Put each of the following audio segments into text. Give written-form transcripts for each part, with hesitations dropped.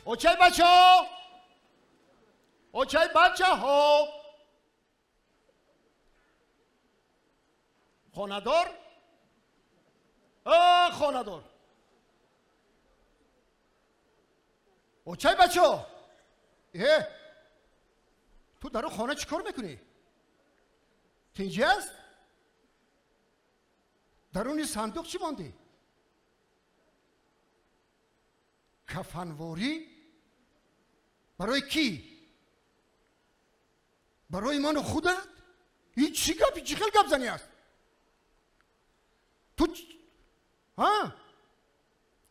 اوکی بچه ها، اوکی بچه ها. خاندار، خاندار. اوکی بچه ها. تو در خانه چی کار میکنی؟ تینجی هست؟ درونی صندوق چی ماندی؟ کفنواری؟ برای کی؟ برای من و خودت؟ این چی گفت؟ چی خیلی گفت زنی هست؟ تو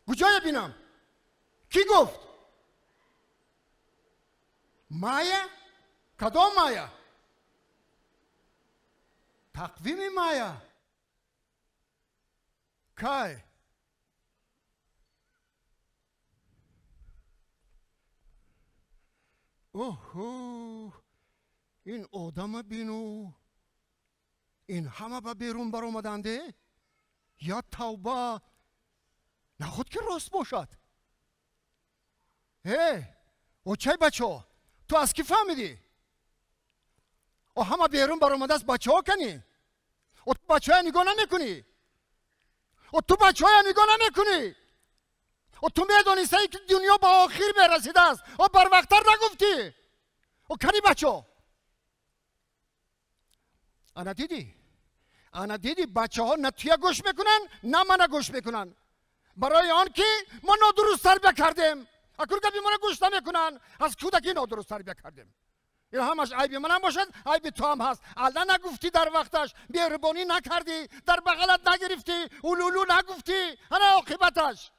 کجای بینم؟ کی گفت؟ مایا؟ کدام مایا؟ تقویم مایا؟ کی؟ اوه، این آدم بینو، این همه به بیرون بر آمدنده؟ یا توبه، نخود که راست باشد. اوکی بچه ها، تو از کی فهمیدی؟ همه بیرون بر آمده از بچه ها کنی؟ تو بچه ها نگاه نمیکنی؟ تو بچه ها نگاه نمیکنی؟ تو میدونستی که دنیا با آخر برسیده است، بر وقتر نگفتی؟ کنی بچه ها؟ انا دیدی بچه ها نه توی گوش میکنن نه من گوش میکنن، برای آن که ما نادرست تربیه کردیم. اگر که ما گوش نمیکنن، از کودکی نادرست تربیه کردیم. این همش عیب من هم باشد، عیب تو هم هست. الله نگفتی در وقتش، مهربانی نکردی، در بغلت نگرفتی، اولولو نگفتی، انا عاقبتش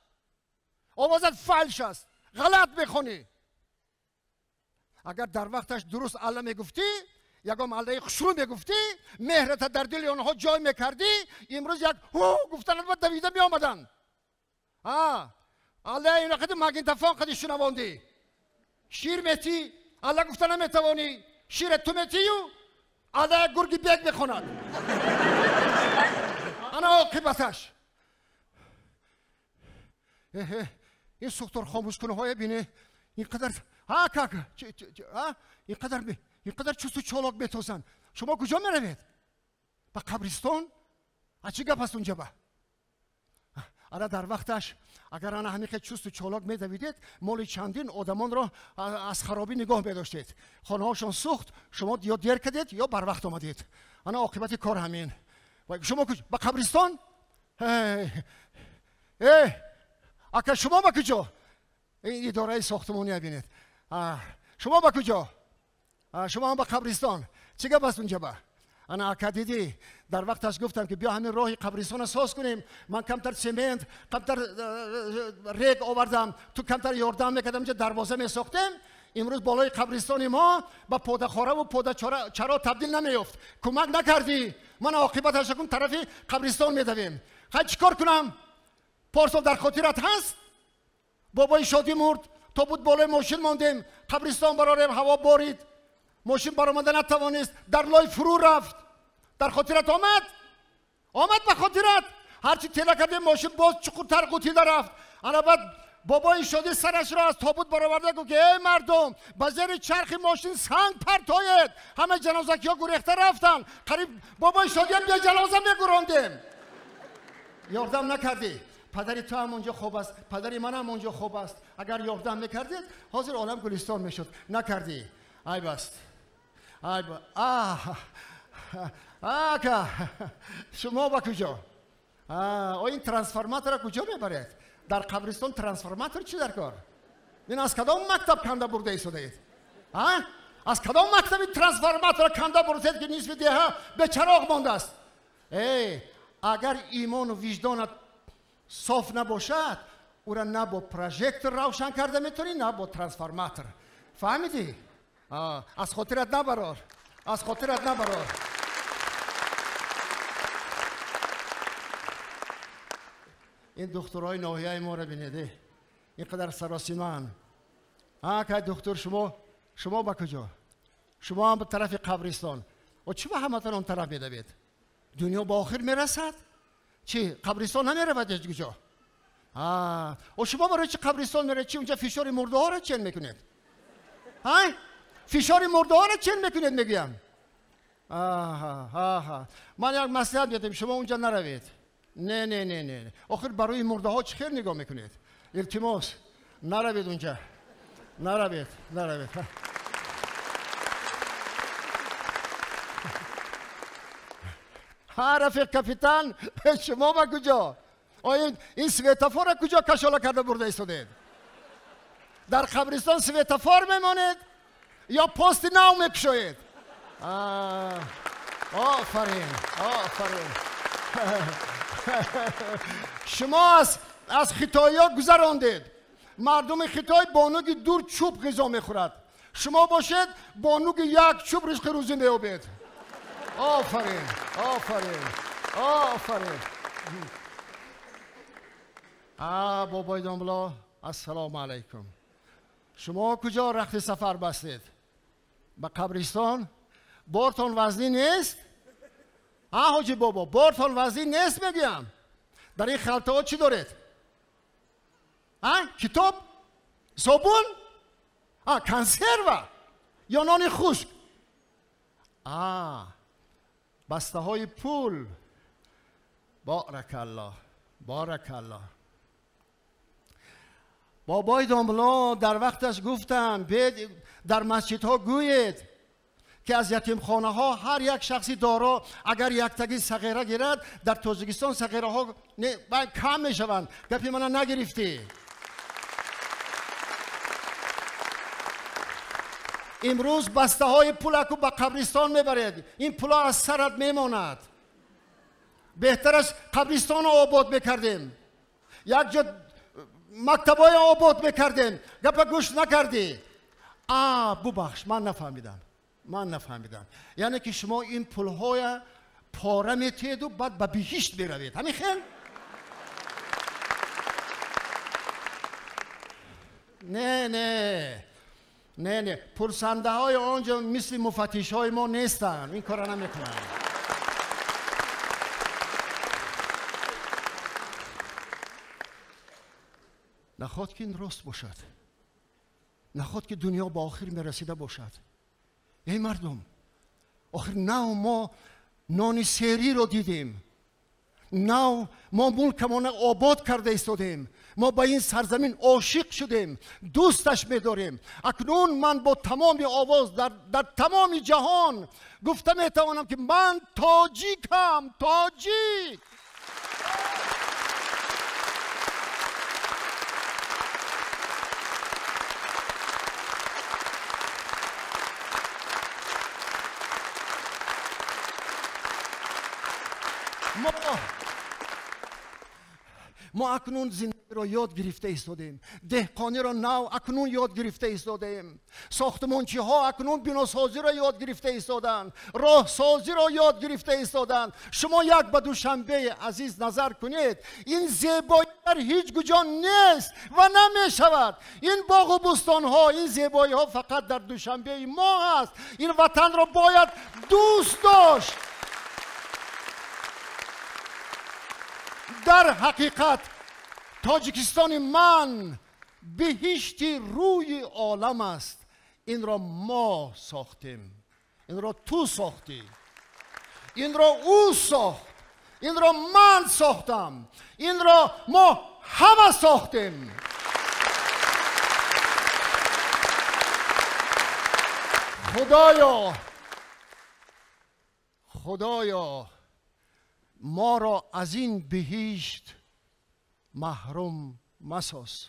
آوازت فلش است، غلط میخونی. اگر در وقتش درست الله میگفتی، یکم الله خشوع میگفتی، مهرت در دل آنها جای میکردی، امروز یک گفتن با دویده می آمدن. الله اینا خیلی مگین تفاق خیلی شنواندی. شیر میتی، الله گفتن نمیتوانی. شیر تو میتیو، الله گرگی بیگ میخوند. انا عاقبتش. این سوختار خاموش کنه های بینه اینقدر اینقدر چوست و چالاک میتوزن. شما کجا میروید؟ به قبرستان؟ چی گپ هست اونجا با؟ انا در وقتش اگر انا همیشه چوست و چالاک میدویدید، مال چندین آدمان را از خرابی نگاه میداشتید. خانه هاشون سوخت، شما یا دیر کردید یا بر وقت آمدید. انا عاقبت کار همین. شما کجا؟ به قبرستان؟ اگر شما با کجا؟ این اداره ساختمانی بینید. شما با کجا؟ شما هم با قبرستان. چی گپ است اونجا با؟ انا اکا دیدی در وقتش گفتم که بیا همین راهی قبرستان ساز کنیم. من کمتر سیمنت، کمتر ریگ آوردم، تو کمتر یاردم میکردم، اینجا دروازه میساختیم. امروز بالای قبرستان ما با پودخواره و پودچرا تبدیل نمیافت. کمک نکردی، من عاقبتش کن طرفی قبرستان میدویم. خیلی چیکار کنم؟ پارسال در خاطرت هست؟ بابای شادی مرد، تا بود بالای ماشین ماندیم، قبرستان براریم، هوا بارید، ماشین برآمده نتوانست، در لای فرو رفت. در خاطرت آمد به خاطرت. هرچی تله کردیم ماشین باز چقدر قوتیده رفت. انا بعد بابای شادی سرش را از تابوت برآورده گفت که ای مردم، به زیر چرخ ماشین سنگ پرتاید. همه جنازکی ها گریخته رفتن. قریب بابای شادی هم بیا جنازه میگراندیم. یاردم نکردی. پدری تو هم اونجا خوب است، پدری من هم اونجا خوب است. اگر یاردم میکردید حاضر عالم گلستان میشد. نکردی. ای بست. ای شما با کجا؟ این ترانسفورماتور کجا میبرید؟ در قبرستان ترانسفورماتور چی در کار؟ این از کدام مکتب کنده برده ایستادید؟ از کدام مکتب ترانسفورماتور کنده برده که نصف دیه به چراغ مانده است؟ اگر ایمان و وجدانت صاف نباشد، او را نه با پروژکتور روشن کرده میتونی نه با ترانسفورماتور. فهمیدی؟ از خاطرت نبرار، از خاطرت نبرار. این دکترهای ناحیه ما را بینیده، اینقدر سراسیمان. که دکتر شما با کجا؟ شما هم به طرف قبرستان. و چی به همتون اون طرف میدوید؟ دنیا با آخر میرسد؟ چی؟ قبرستان نمیرود کجا؟ و شما برای چی قبرستان میره؟ چی اونجا فشار مرده ها رو چین میکنید؟ فشار مرده ها رو چین میکنید میگم. من یک مصلحت میدم شما اونجا نروید. نه نه نه نه. آخر برای مرده ها چه خیر نگاه میکنید؟ التماس نروید اونجا. نروید. رفیق کاپیتان شما با کجا؟ این سویتافور کجا کشاله کرده برده ایستادید؟ در قبرستان سویتافور میمانید یا پست نو میکشوید؟ آفرین. شما از خطایی ها گذراندید. مردم خطای بانوی دور چوب غذا میخورد. شما باشید بانوی یک چوب رزق روزی میابید. آفرین. بابای دنبلا السلام علیکم. شما کجا رخت سفر بستید؟ به قبرستان؟ بارتان وزنی نیست؟ حاجی بابا بارتان وزنی نیست میگم. در این خلطه ها چی دارید؟ کتاب؟ صابون؟ کنسرو؟ یا نان خشک؟ بسته های پول. بارک الله. بابای دامبلا در وقتش گفتم در مسجدها گوید که از یتیم خانه ها هر یک شخصی دارا اگر یک تگی صغیره گیرد در تاجیکستان صغیره ها کم می شوند. گپی من نگرفتی. امروز بسته های پول اکو به قبرستان میبرید. این پولا از سرت میماند. بهترش قبرستان رو آباد میکردیم. یک جا مکتبای آباد میکردیم. گپ گوش نکردی. ببخش من نفهمیدم. یعنی که شما این پولهای پاره میتید و بعد به بهشت میروید. همین خیلی؟ نه پرسنده های آنجا مثل مفتش های ما نیستن. این کار نمیکنن. نخواد که این راست باشد. نخواد که دنیا با آخر میرسیده باشد. ای مردم آخر ما نان سری رو دیدیم. ما ملکمان آباد کرده ایستادیم. ما با این سرزمین عاشق شدیم. دوستش می‌داریم. اکنون من با تمام آواز در تمام جهان گفته میتوانم که من تاجیکم. تاجیک. ما اکنون زندگی را یاد گرفته ایستادیم. دهقانی را نو اکنون یاد گرفته ایستادیم. ساختمانچی ها اکنون بناسازی را یاد گرفته ایستادند. راه سازی را یاد گرفته ایستادند. شما یک به دوشنبه عزیز نظر کنید. این زیبایی در هیچ کجا نیست و نمی شود. این باغ و بستان ها، این زیبایی ها فقط در دوشنبه ما هست. این وطن را باید دوست داشت. در حقیقت تاجیکستان من بهشتی روی عالم است. این را ما ساختیم. این را تو ساختی. این را او ساخت. این را من ساختم. این را ما همه ساختیم. خدایا ما را از این بهشت محروم مساز.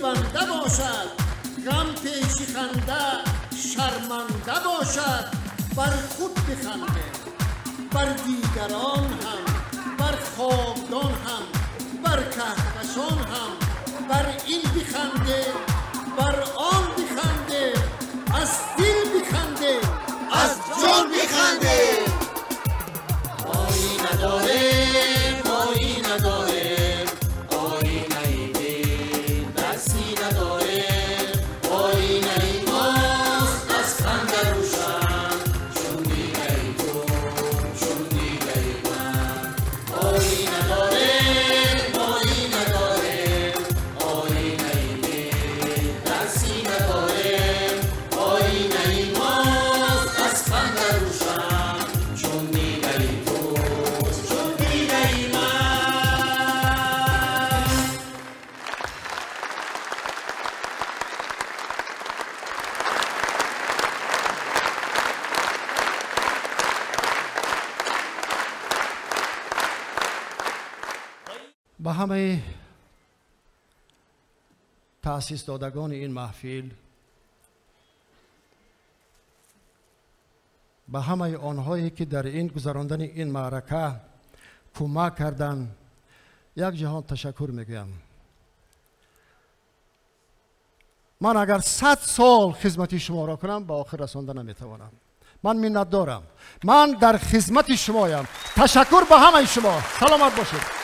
بنده باشد، غم پیش خنده شرمنده باشد. بر خود بخنده، بر دیگران هم، بر خاکدان هم، بر کهکشان هم. بر این بخنده، بر آن بخنده، از دل بخنده، از جان بخنده. مایی نداره، مایی نداره، آینه دل دستی نداره. آینه ماست از خنده روشن، چون دیده تو، چون دیده من. مایی نداره، مایی نداره، آینه دل دستی نداره. آینه ماست از خنده روشن، چون دیده تو، چون دیده من. به همه تأسیس دادگان این محفل، به همه آنهایی که در این گذراندن این معرکه کمک کردند، یک جهان تشکر میگویم. من اگر 100 سال خدمت شما را کنم به آخر رساندن نمیتوانم. من منت دارم. من در خدمت شمایم. تشکر به همه شما. سلامت باشید.